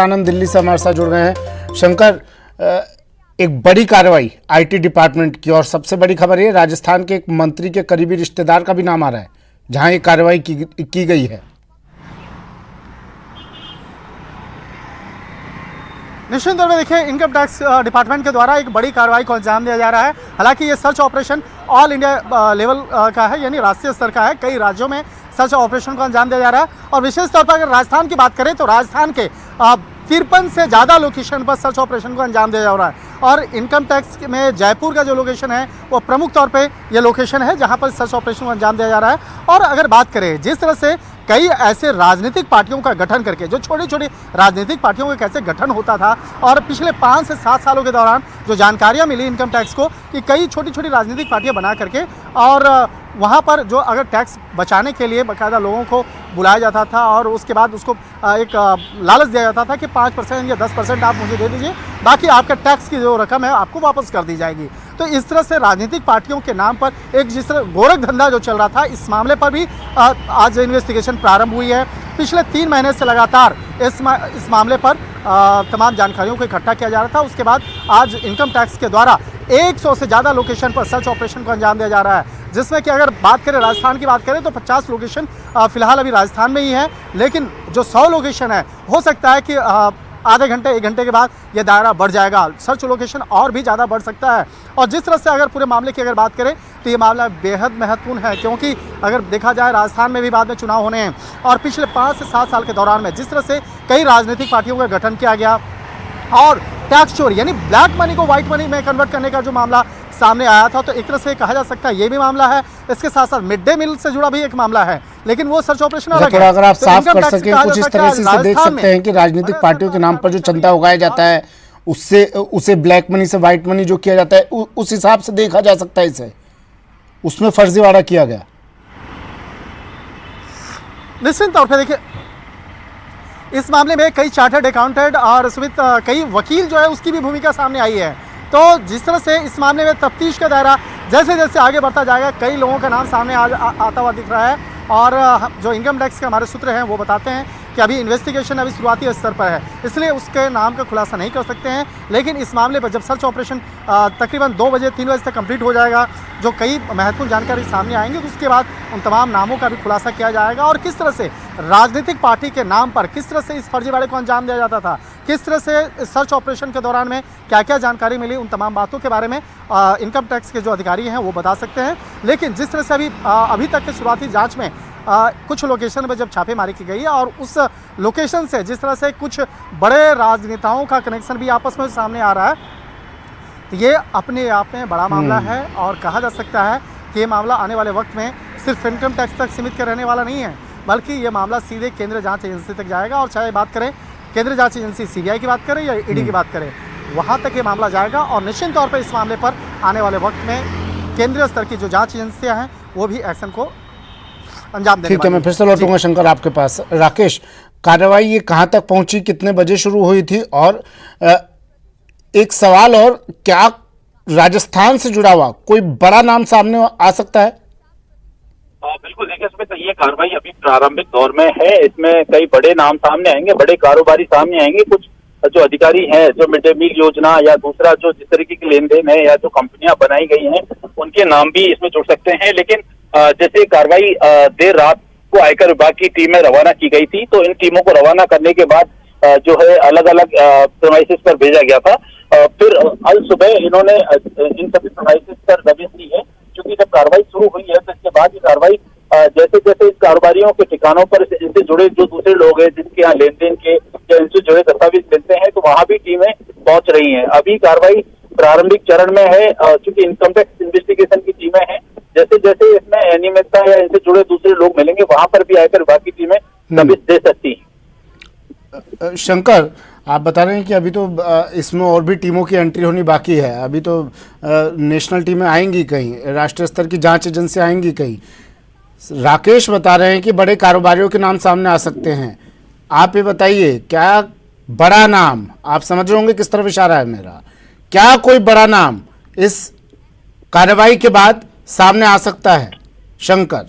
आनंद दिल्ली से हमारे साथ जुड़ गए हैं। शंकर, एक बड़ी कार्रवाई आईटी डिपार्टमेंट की, और सबसे बड़ी खबर ये राजस्थान के एक मंत्री के करीबी रिश्तेदार का भी नाम आ रहा है जहां ये कार्रवाई की गई है। निश्चित तौर पर देखिए, इनकम टैक्स डिपार्टमेंट के द्वारा एक बड़ी कार्रवाई को अंजाम दिया जा रहा है। हालांकि ये search operation all India level का है, यानी राष्ट्रीय स्तर का है। कई राज्यों में सर्च ऑपरेशन को अंजाम दिया जा रहा है और विशेष तौर पर अगर राजस्थान की बात करें तो राजस्थान के 53 से ज़्यादा लोकेशन पर सर्च ऑपरेशन को अंजाम दिया जा रहा है। और इनकम टैक्स में जयपुर का जो लोकेशन है वो प्रमुख तौर पे ये लोकेशन है जहां पर सर्च ऑपरेशन को अंजाम दिया जा रहा है। और अगर बात करें जिस तरह से कई ऐसे राजनीतिक पार्टियों का गठन करके, जो छोटी छोटी राजनीतिक पार्टियों का कैसे गठन होता था, और पिछले 5 से 7 सालों के दौरान जो जानकारियां मिली इनकम टैक्स को कि कई छोटी छोटी राजनीतिक पार्टियां बना करके और वहाँ पर जो अगर टैक्स बचाने के लिए बाकायदा लोगों को बुलाया जाता था और उसके बाद उसको एक लालच दिया जाता था कि 5% या 10% आप मुझे दे दीजिए, बाकी आपका टैक्स की जो रकम है आपको वापस कर दी जाएगी। तो इस तरह से राजनीतिक पार्टियों के नाम पर एक जिस तरह गोरख धंधा जो चल रहा था, इस मामले पर भी आज इन्वेस्टिगेशन प्रारंभ हुई है। पिछले 3 महीने से लगातार इस मामले पर तमाम जानकारियों को इकट्ठा किया जा रहा था। उसके बाद आज इनकम टैक्स के द्वारा 100 से ज़्यादा लोकेशन पर सर्च ऑपरेशन को अंजाम दिया जा रहा है, जिसमें कि अगर बात करें राजस्थान की बात करें तो 50 लोकेशन फिलहाल अभी राजस्थान में ही है। लेकिन जो 100 लोकेशन है, हो सकता है कि आधे घंटे 1 घंटे के बाद ये दायरा बढ़ जाएगा, सर्च लोकेशन और भी ज़्यादा बढ़ सकता है। और जिस तरह से अगर पूरे मामले की अगर बात करें तो ये मामला बेहद महत्वपूर्ण है, क्योंकि अगर देखा जाए राजस्थान में भी बाद में चुनाव होने हैं और पिछले 5 से 7 साल के दौरान में जिस तरह से कई राजनीतिक पार्टियों का गठन किया गया और टैक्स चोरी यानी ब्लैक मनी को व्हाइट मनी में कन्वर्ट करने का जो मामला सामने आया था, तो एक तरह से कहा जा सकता है ये भी मामला है। इसके साथ साथ मिड डे मील से जुड़ा भी एक मामला है, लेकिन वो सर्च ऑपरेशन अलग है। अगर आप साफ कर सकें कुछ इस तरह से देख सकते हैं कि राजनीतिक पार्टियों के नाम पर जो चंदा उगाया जाता है उससे उसे ब्लैक मनी से व्हाइट मनी जो किया जाता है उस हिसाब से देखा जा सकता है इसे, उसमें फर्जीवाड़ा किया गया। निश्चित तौर पर देखिए, इस मामले में कई चार्टर्ड अकाउंटेंट और समेत कई वकील जो है उसकी भी भूमिका सामने आई है। तो जिस तरह से इस मामले में तफ्तीश का दायरा जैसे जैसे आगे बढ़ता जाएगा, कई लोगों का नाम सामने आता हुआ दिख रहा है। और जो इनकम टैक्स के हमारे सूत्र हैं वो बताते हैं कि अभी इन्वेस्टिगेशन अभी शुरुआती स्तर पर है, इसलिए उसके नाम का खुलासा नहीं कर सकते हैं। लेकिन इस मामले पर जब सर्च ऑपरेशन तकरीबन 2 बजे 3 बजे तक कंप्लीट हो जाएगा, जो कई महत्वपूर्ण जानकारी सामने आएंगी, उसके बाद उन तमाम नामों का भी खुलासा किया जाएगा और किस तरह से राजनीतिक पार्टी के नाम पर किस तरह से इस फर्जीवाड़े को अंजाम दिया जाता था, किस तरह से सर्च ऑपरेशन के दौरान में क्या क्या जानकारी मिली, उन तमाम बातों के बारे में इनकम टैक्स के जो अधिकारी हैं वो बता सकते हैं। लेकिन जिस तरह से अभी तक के शुरुआती जांच में कुछ लोकेशन पर जब छापेमारी की गई है और उस लोकेशन से जिस तरह से कुछ बड़े राजनेताओं का कनेक्शन भी आपस में सामने आ रहा है, तो ये अपने आप में बड़ा मामला है। और कहा जा सकता है कि ये मामला आने वाले वक्त में सिर्फ इनकम टैक्स तक सीमित कर रहने वाला नहीं है, बल्कि ये मामला सीधे केंद्रीय जांच एजेंसी तक जाएगा। और चाहे बात करें केंद्रीय जांच एजेंसी सीबीआई की बात करें या ईडी की बात करें, वहाँ तक ये मामला जाएगा। और निश्चित तौर पर इस मामले पर आने वाले वक्त में केंद्रीय स्तर की जो जांच एजेंसियाँ हैं वो भी एक्शन को अंजाम देने। ठीक है, मैं फिर से लौटूंगा शंकर आपके पास। राकेश, कार्रवाई ये कहाँ तक पहुंची, कितने बजे शुरू हुई थी, और एक सवाल और, क्या राजस्थान से जुड़ा हुआ कोई बड़ा नाम सामने आ सकता है? बिल्कुल, देखिए इसमें तो ये कार्रवाई अभी प्रारंभिक दौर में है। इसमें कई बड़े नाम सामने आएंगे, बड़े कारोबारी सामने आएंगे। कुछ जो अधिकारी हैं, जो मिड डे मील योजना या दूसरा जो जिस तरीके की लेन देन है या जो कंपनियां बनाई गई हैं, उनके नाम भी इसमें जुड़ सकते हैं। लेकिन जैसे कार्रवाई देर रात को आयकर विभाग की टीमें रवाना की गई थी, तो इन टीमों को रवाना करने के बाद जो है अलग अलग प्रेमाइसेस पर भेजा गया था। फिर कल सुबह इन्होंने इन सभी प्रेमाइसेस पर दबिश दी है, क्योंकि जब कार्रवाई शुरू हुई है तो इसके बाद ये कार्रवाई जैसे जैसे इस कारोबारियों के ठिकानों पर इनसे जुड़े जो दूसरे लोग हैं जिनके यहाँ लेन देन के या इनसे जुड़े दस्तावेज मिलते हैं, तो वहां भी टीमें पहुंच रही हैं। अभी कार्रवाई प्रारंभिक चरण में है, चूंकि इनकम टैक्स इन्वेस्टिगेशन की टीमें हैं। जैसे जैसे इसमें अनियमितता या इनसे जुड़े दूसरे लोग मिलेंगे, वहां पर भी आयकर विभाग की टीमें दबिश दे सकती हैं। शंकर, आप बता रहे हैं कि अभी तो इसमें और भी टीमों की एंट्री होनी बाकी है। अभी तो नेशनल टीमें आएंगी कहीं, राष्ट्रीय स्तर की जांच एजेंसी आएंगी कहीं। राकेश बता रहे हैं कि बड़े कारोबारियों के नाम सामने आ सकते हैं। आप ये बताइए, क्या बड़ा नाम, आप समझ रहे होंगे किस तरफ इशारा है मेरा, क्या कोई बड़ा नाम इस कार्रवाई के बाद सामने आ सकता है? शंकर,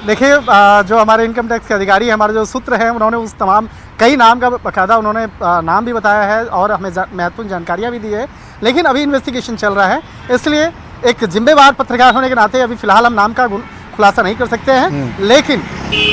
देखिए जो हमारे इनकम टैक्स के अधिकारी हैं, हमारे जो सूत्र हैं, उन्होंने उस तमाम कई नाम का बाकायदा उन्होंने नाम भी बताया है और हमें महत्वपूर्ण जानकारियाँ भी दी है, लेकिन अभी इन्वेस्टिगेशन चल रहा है, इसलिए एक जिम्मेवार पत्रकार होने के नाते अभी फिलहाल हम नाम का खुलासा नहीं कर सकते हैं। लेकिन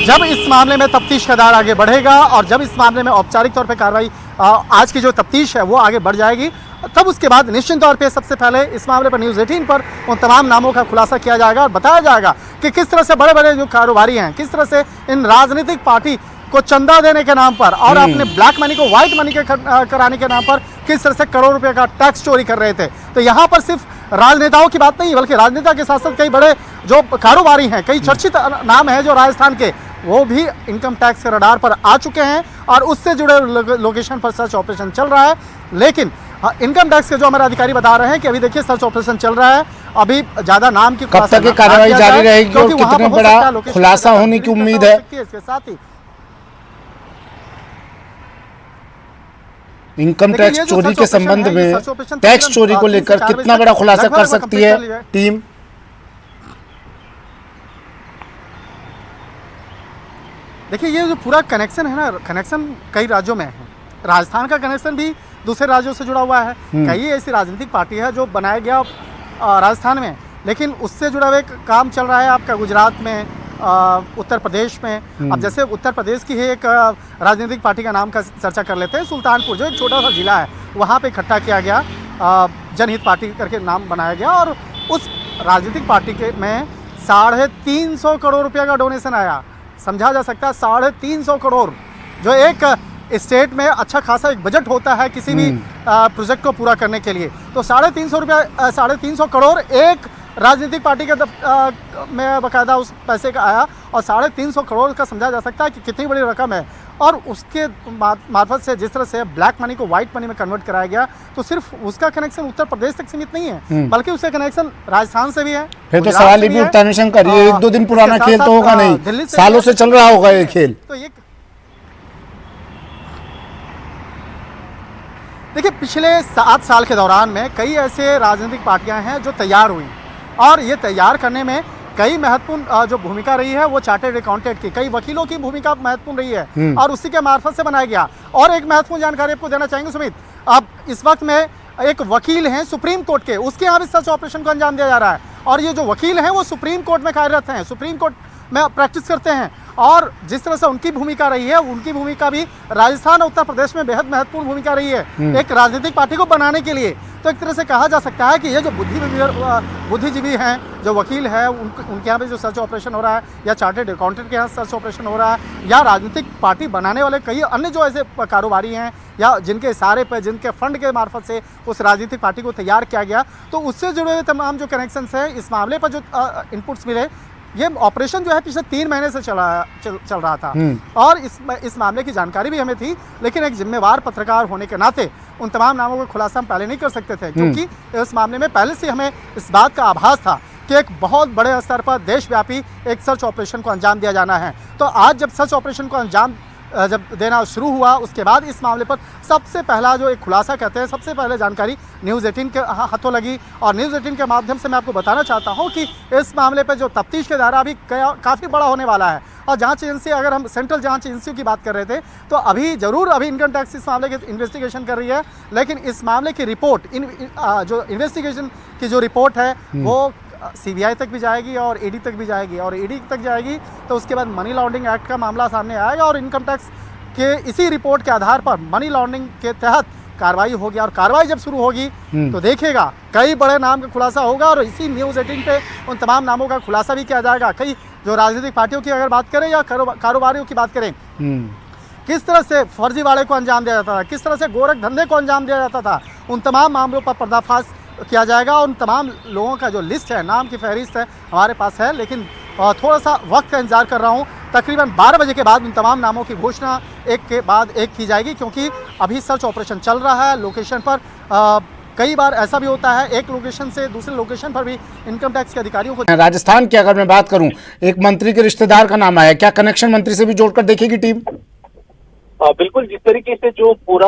जब इस मामले में तफ्तीश का दायरा आगे बढ़ेगा और जब इस मामले में औपचारिक तौर पर कार्रवाई आज की जो तफ्तीश है वो आगे बढ़ जाएगी, तब उसके बाद निश्चित तौर पे सबसे पहले इस मामले पर न्यूज़ 18 पर उन तमाम नामों का खुलासा किया जाएगा और बताया जाएगा कि किस तरह से बड़े बड़े जो कारोबारी हैं, किस तरह से इन राजनीतिक पार्टी को चंदा देने के नाम पर और अपने ब्लैक मनी को व्हाइट मनी के कराने के नाम पर किस तरह से करोड़ रुपए का टैक्स चोरी कर रहे थे। तो यहाँ पर सिर्फ राजनेताओं की बात नहीं, बल्कि राजनेता के साथ साथ कई बड़े जो कारोबारी हैं, कई चर्चित नाम हैं जो राजस्थान के, वो भी इनकम टैक्स के रडार पर आ चुके हैं और उससे जुड़े लोकेशन पर सर्च ऑपरेशन चल रहा है। लेकिन इनकम टैक्स के जो हमारे अधिकारी बता रहे हैं कि अभी देखिए सर्च ऑपरेशन चल रहा है, अभी ज्यादा नाम की कब तक ये कार्रवाई जारी रहेगी और कितने बड़ा खुलासा होने की उम्मीद है? इसके साथ ही इनकम टैक्स चोरी के संबंध में, टैक्स चोरी को लेकर कितना बड़ा खुलासा कर सकती है टीम? देखिए ये जो पूरा कनेक्शन है ना, कनेक्शन कई राज्यों में है, राजस्थान का कनेक्शन भी दूसरे राज्यों से जुड़ा हुआ है। कई ऐसी राजनीतिक पार्टी है जो बनाया गया राजस्थान में, लेकिन उससे जुड़ा हुआ काम चल रहा है आपका गुजरात में, उत्तर प्रदेश में। अब जैसे उत्तर प्रदेश की है एक राजनीतिक पार्टी का नाम का चर्चा कर लेते हैं, सुल्तानपुर जो एक छोटा सा जिला है, वहाँ पे इकट्ठा किया गया, जनहित पार्टी करके नाम बनाया गया और उस राजनीतिक पार्टी के में 350 करोड़ रुपये का डोनेशन आया। समझा जा सकता है 350 करोड़, जो एक स्टेट में अच्छा खासा एक बजट होता है किसी भी प्रोजेक्ट को पूरा करने के लिए, तो 350 करोड़ एक राजनीतिक पार्टी के में बाकायदा उस पैसे का आया और 350 करोड़ का समझा जा सकता है कि कितनी बड़ी रकम है। और उसके मार्फत से जिस तरह से ब्लैक मनी को व्हाइट मनी में कन्वर्ट कराया गया, तो सिर्फ उसका कनेक्शन उत्तर प्रदेश तक सीमित नहीं है, बल्कि उसका कनेक्शन राजस्थान से भी है। फिर तो सवाल ये भी उठता है निशंक, ये 1-2 दिन पुराना खेल तो होगा नहीं, सालों से चल रहा होगा ये खेल। तो ये देखिए पिछले 7 साल के दौरान में कई ऐसे राजनीतिक पार्टियां हैं जो तैयार हुई और ये तैयार करने में कई महत्वपूर्ण जो भूमिका रही है वो चार्टर्ड अकाउंटेंट की, कई वकीलों की भूमिका महत्वपूर्ण रही है और उसी के मार्फत से बनाया गया। और एक महत्वपूर्ण जानकारी आपको देना चाहेंगे सुमित, अब इस वक्त में एक वकील हैं सुप्रीम कोर्ट के, उसके यहाँ भी सर्च ऑपरेशन को अंजाम दिया जा रहा है और ये जो वकील हैं वो सुप्रीम कोर्ट में कार्यरत हैं, सुप्रीम कोर्ट में प्रैक्टिस करते हैं और जिस तरह से उनकी भूमिका रही है, उनकी भूमिका भी राजस्थान और उत्तर प्रदेश में बेहद महत्वपूर्ण भूमिका रही है एक राजनीतिक पार्टी को बनाने के लिए। तो एक तरह से कहा जा सकता है कि ये जो बुद्धिजीवी हैं, जो वकील हैं, उनके यहाँ पे जो सर्च ऑपरेशन हो रहा है या चार्टर्ड अकाउंटेंट के यहाँ सर्च ऑपरेशन हो रहा है या राजनीतिक पार्टी बनाने वाले कई अन्य जो ऐसे कारोबारी हैं या जिनके इशारे पर, जिनके फंड के मार्फत से उस राजनीतिक पार्टी को तैयार किया गया, तो उससे जुड़े हुए तमाम जो कनेक्शंस हैं, इस मामले पर जो इनपुट्स मिले, ये ऑपरेशन जो है पिछले 3 महीने से चल रहा था और इस मामले की जानकारी भी हमें थी, लेकिन एक जिम्मेवार पत्रकार होने के नाते उन तमाम नामों का खुलासा हम पहले नहीं कर सकते थे, क्योंकि इस मामले में पहले से हमें इस बात का आभास था कि एक बहुत बड़े स्तर पर देशव्यापी एक सर्च ऑपरेशन को अंजाम दिया जाना है। तो आज जब सर्च ऑपरेशन को अंजाम जब देना शुरू हुआ, उसके बाद इस मामले पर सबसे पहला जो एक खुलासा कहते हैं, सबसे पहले जानकारी न्यूज़ 18 के हाथों लगी और न्यूज़ 18 के माध्यम से मैं आपको बताना चाहता हूं कि इस मामले पर जो तफ्तीश के दायरा अभी काफ़ी बड़ा होने वाला है। और जांच एजेंसी, अगर हम सेंट्रल जांच एजेंसी की बात कर रहे थे, तो अभी इनकम टैक्स इस मामले की इन्वेस्टिगेशन कर रही है, लेकिन इस मामले की रिपोर्ट जो इन्वेस्टिगेशन की जो रिपोर्ट है वो सीबीआई तक भी जाएगी और ईडी तक भी जाएगी और ईडी तक जाएगी तो उसके बाद मनी लॉन्ड्रिंग एक्ट का मामला सामने आएगा और इनकम टैक्स के इसी रिपोर्ट के आधार पर मनी लॉन्ड्रिंग के तहत कार्रवाई होगी और कार्रवाई जब शुरू होगी तो देखिएगा कई बड़े नाम का खुलासा होगा और इसी न्यूज़ 18 पे उन तमाम नामों का खुलासा भी किया जाएगा। कई जो राजनीतिक पार्टियों की अगर बात करें या कारोबारियों की बात करें, किस तरह से फर्जीवाड़े को अंजाम दिया जाता था, किस तरह से गोरख धंधे को अंजाम दिया जाता था, उन तमाम मामलों पर पर्दाफाश किया जाएगा। उन तमाम लोगों का जो लिस्ट है, नाम की फहरिस्त है, हमारे पास है, लेकिन थोड़ा सा वक्त का इंतजार कर रहा हूँ। तकरीबन 12 बजे के बाद उन तमाम नामों की घोषणा एक के बाद एक की जाएगी, क्योंकि अभी सर्च ऑपरेशन चल रहा है लोकेशन पर। कई बार ऐसा भी होता है एक लोकेशन से दूसरे लोकेशन पर भी इनकम टैक्स के अधिकारियों को। राजस्थान की अगर मैं बात करूं, एक मंत्री के रिश्तेदार का नाम आया, क्या कनेक्शन मंत्री से भी जोड़कर देखेगी टीम? बिल्कुल, जिस तरीके से जो पूरा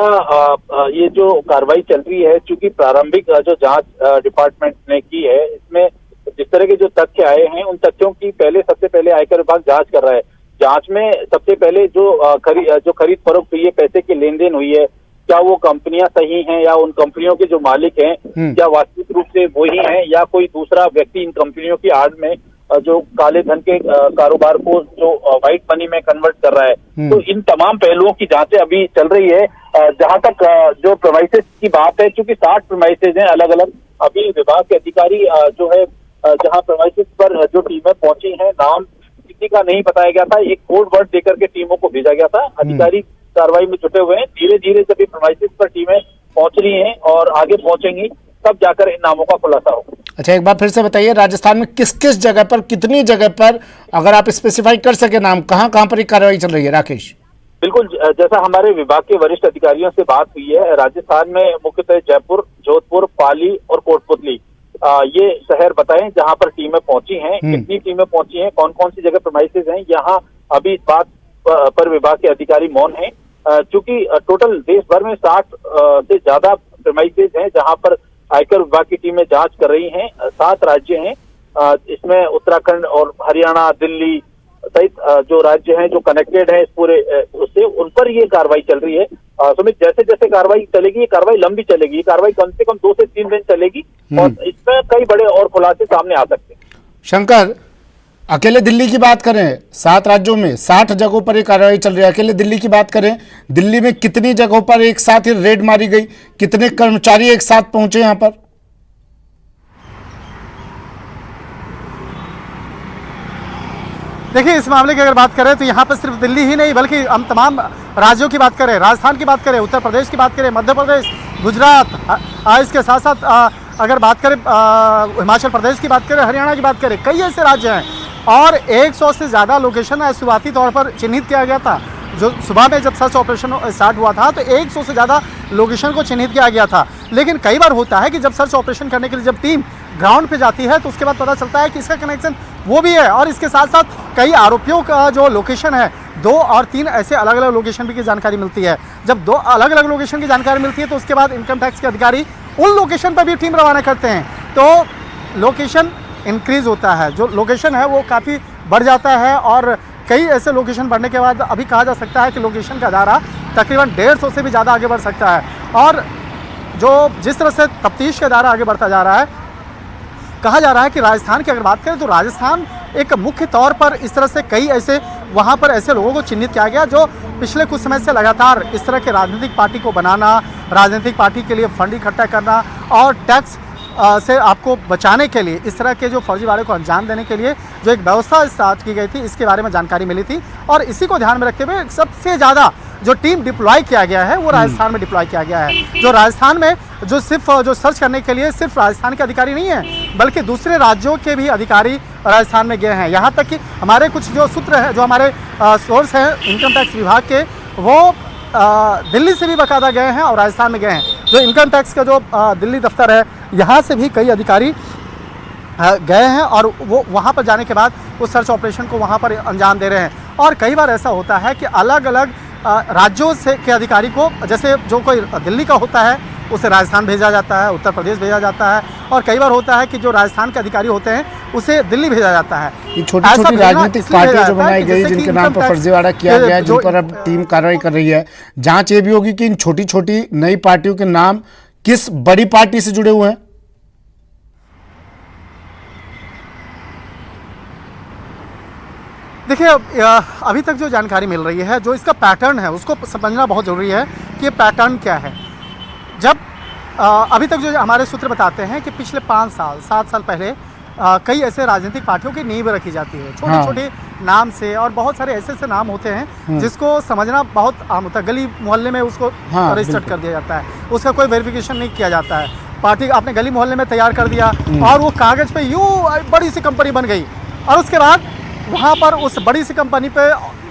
ये जो कार्रवाई चल रही है, चूंकि प्रारंभिक जो जांच डिपार्टमेंट ने की है, इसमें जिस तरह के जो तथ्य आए हैं उन तथ्यों की सबसे पहले आयकर विभाग जांच कर रहा है। जांच में सबसे पहले जो खरीद फरोख्त हुई है, पैसे की लेन देन हुई है, क्या वो कंपनियां सही हैं या उन कंपनियों के जो मालिक हैं क्या वास्तविक रूप से वही हैं या कोई दूसरा व्यक्ति इन कंपनियों की आड़ में जो काले धन के कारोबार को जो व्हाइट मनी में कन्वर्ट कर रहा है। तो इन तमाम पहलुओं की जांचें अभी चल रही है। जहां तक जो प्रेमाइसेस की बात है, चूंकि 60 प्रेमाइसेस हैं अलग अलग, अभी विभाग के अधिकारी जो है जहां प्रेमाइसेस पर जो टीमें पहुंची हैं, नाम किसी का नहीं बताया गया था, एक कोड वर्ड देकर के टीमों को भेजा गया था। अधिकारी कार्रवाई में जुटे हुए हैं। धीरे धीरे जब प्रेमाइसेस पर टीमें पहुंच रही हैं और आगे पहुंचेंगी तब जाकर इन नामों का खुलासा होगा। अच्छा, एक बार फिर से बताइए, राजस्थान में किस किस जगह पर, कितनी जगह पर, अगर आप स्पेसिफाई कर सके नाम, कहां कहां पर ये कार्रवाई चल रही है? राकेश। बिल्कुल, जैसा हमारे विभाग के वरिष्ठ अधिकारियों से बात हुई है, राजस्थान में मुख्यतः जयपुर, जोधपुर, पाली और कोटपुतली ये शहर बताएं जहां पर टीमें पहुंची हैं। कितनी टीमें पहुंची हैं, कौन कौन सी जगह प्रेमाइसेस हैं, यहाँ अभी इस बात पर विभाग के अधिकारी मौन हैं। चूंकि टोटल देश भर में 60 से ज्यादा प्रेमाइसेस हैं जहां पर आयकर विभाग की टीमें जांच कर रही हैं। 7 राज्य हैं, इसमें उत्तराखंड और हरियाणा, दिल्ली सहित जो राज्य हैं जो कनेक्टेड हैं इस पूरे उससे, उन पर ये कार्रवाई चल रही है। सुमित, जैसे जैसे कार्रवाई चलेगी, ये कार्रवाई लंबी चलेगी, ये कार्रवाई कम से कम 2 से 3 दिन चलेगी और इसमें कई बड़े और खुलासे सामने आ सकते हैं। शंकर, अकेले दिल्ली की बात करें, 7 राज्यों में 60 जगहों पर ये कार्रवाई चल रही है। अकेले दिल्ली की बात करें, दिल्ली में कितनी जगहों पर एक साथ ही रेड मारी गई, कितने कर्मचारी एक साथ पहुंचे यहां पर? देखिए, इस मामले की अगर बात करें तो यहाँ पर सिर्फ दिल्ली ही नहीं बल्कि हम तमाम राज्यों की बात करें, राजस्थान की बात करें, उत्तर प्रदेश की बात करें, मध्य प्रदेश, गुजरात, इसके साथ साथ अगर बात करें हिमाचल प्रदेश की बात करें, हरियाणा की बात करें, कई ऐसे राज्य हैं और 100 से ज़्यादा लोकेशन शुरुआती तौर पर चिन्हित किया गया था। जो सुबह में जब सर्च ऑपरेशन स्टार्ट हुआ था तो 100 से ज़्यादा लोकेशन को चिन्हित किया गया था। लेकिन कई बार होता है कि जब सर्च ऑपरेशन करने के लिए जब टीम ग्राउंड पे जाती है तो उसके बाद पता चलता है कि इसका कनेक्शन वो भी है, और इसके साथ साथ कई आरोपियों का जो लोकेशन है 2 और 3 ऐसे अलग अलग लोकेशन भी की जानकारी मिलती है। जब 2 अलग अलग लोकेशन की जानकारी मिलती है तो उसके बाद इनकम टैक्स के अधिकारी उन लोकेशन पर भी टीम रवाना करते हैं, तो लोकेशन इंक्रीज होता है, जो लोकेशन है वो काफ़ी बढ़ जाता है और कई ऐसे लोकेशन बढ़ने के बाद अभी कहा जा सकता है कि लोकेशन का दायरा तकरीबन 150 से भी ज़्यादा आगे बढ़ सकता है। और जो जिस तरह से तफ्तीश का दायरा आगे बढ़ता जा रहा है, कहा जा रहा है कि राजस्थान की अगर बात करें तो राजस्थान एक मुख्य तौर पर इस तरह से कई ऐसे वहाँ पर ऐसे लोगों को चिन्हित किया गया जो पिछले कुछ समय से लगातार इस तरह के राजनीतिक पार्टी को बनाना, राजनीतिक पार्टी के लिए फंड इकट्ठा करना और टैक्स से आपको बचाने के लिए इस तरह के जो फर्जीवाड़े को अंजाम देने के लिए जो एक व्यवस्था स्टार्ट की गई थी, इसके बारे में जानकारी मिली थी। और इसी को ध्यान में रखते हुए सबसे ज़्यादा जो टीम डिप्लॉय किया गया है वो राजस्थान में डिप्लॉय किया गया है। जो राजस्थान में जो सिर्फ जो सर्च करने के लिए सिर्फ राजस्थान के अधिकारी नहीं हैं बल्कि दूसरे राज्यों के भी अधिकारी राजस्थान में गए हैं। यहाँ तक कि हमारे कुछ जो सूत्र हैं, जो हमारे सोर्स हैं इनकम टैक्स विभाग के, वो दिल्ली से भी बाकायदा गए हैं और राजस्थान में गए हैं। जो इनकम टैक्स का जो दिल्ली दफ्तर है, यहाँ से भी कई अधिकारी गए हैं और वो वहाँ पर जाने के बाद उस सर्च ऑपरेशन को वहाँ पर अंजाम दे रहे हैं। और कई बार ऐसा होता है कि अलग अलग राज्यों से के अधिकारी को, जैसे जो कोई दिल्ली का होता है उसे राजस्थान भेजा जाता है, उत्तर प्रदेश भेजा जाता है, और कई बार होता है कि जो राजस्थान के अधिकारी होते हैं उसे दिल्ली भेजा जाता है। ये छोटी छोटी राजनीतिक पार्टियां जो बनाई गई, जिनके नाम पर फर्जीवाड़ा किया गया है, जिन पर अब टीम कार्रवाई कर रही है, जांच ये भी होगी कि इन छोटी छोटी नई पार्टियों के नाम किस बड़ी पार्टी से जुड़े हुए हैं। देखिए, अभी तक जो जानकारी मिल रही है, जो इसका पैटर्न है उसको समझना बहुत ज़रूरी है कि ये पैटर्न क्या है। जब अभी तक जो हमारे सूत्र बताते हैं कि पिछले 5 साल 7 साल पहले कई ऐसे राजनीतिक पार्टियों की नींव रखी जाती है छोटे छोटे नाम से, और बहुत सारे ऐसे ऐसे नाम होते हैं जिसको समझना बहुत आम होता है। गली मोहल्ले में उसको रजिस्टर्ड कर दिया जाता है, उसका कोई वेरिफिकेशन नहीं किया जाता है। पार्टी आपने गली मोहल्ले में तैयार कर दिया और वो कागज़ पे यूँ बड़ी सी कंपनी बन गई, और उसके बाद वहाँ पर उस बड़ी सी कंपनी पे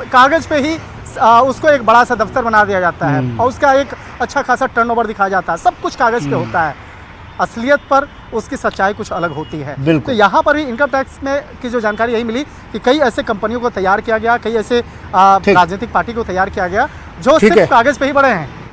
कागज़ पे ही उसको एक बड़ा सा दफ्तर बना दिया जाता है और उसका एक अच्छा खासा टर्नओवर दिखाया जाता है। सब कुछ कागज़ पे होता है, असलियत पर उसकी सच्चाई कुछ अलग होती है। तो यहाँ पर ही इनकम टैक्स में की जो जानकारी यही मिली कि कई ऐसे कंपनियों को तैयार किया गया, कई ऐसे राजनीतिक पार्टी को तैयार किया गया जो सिर्फ कागज़ पे ही बड़े हैं।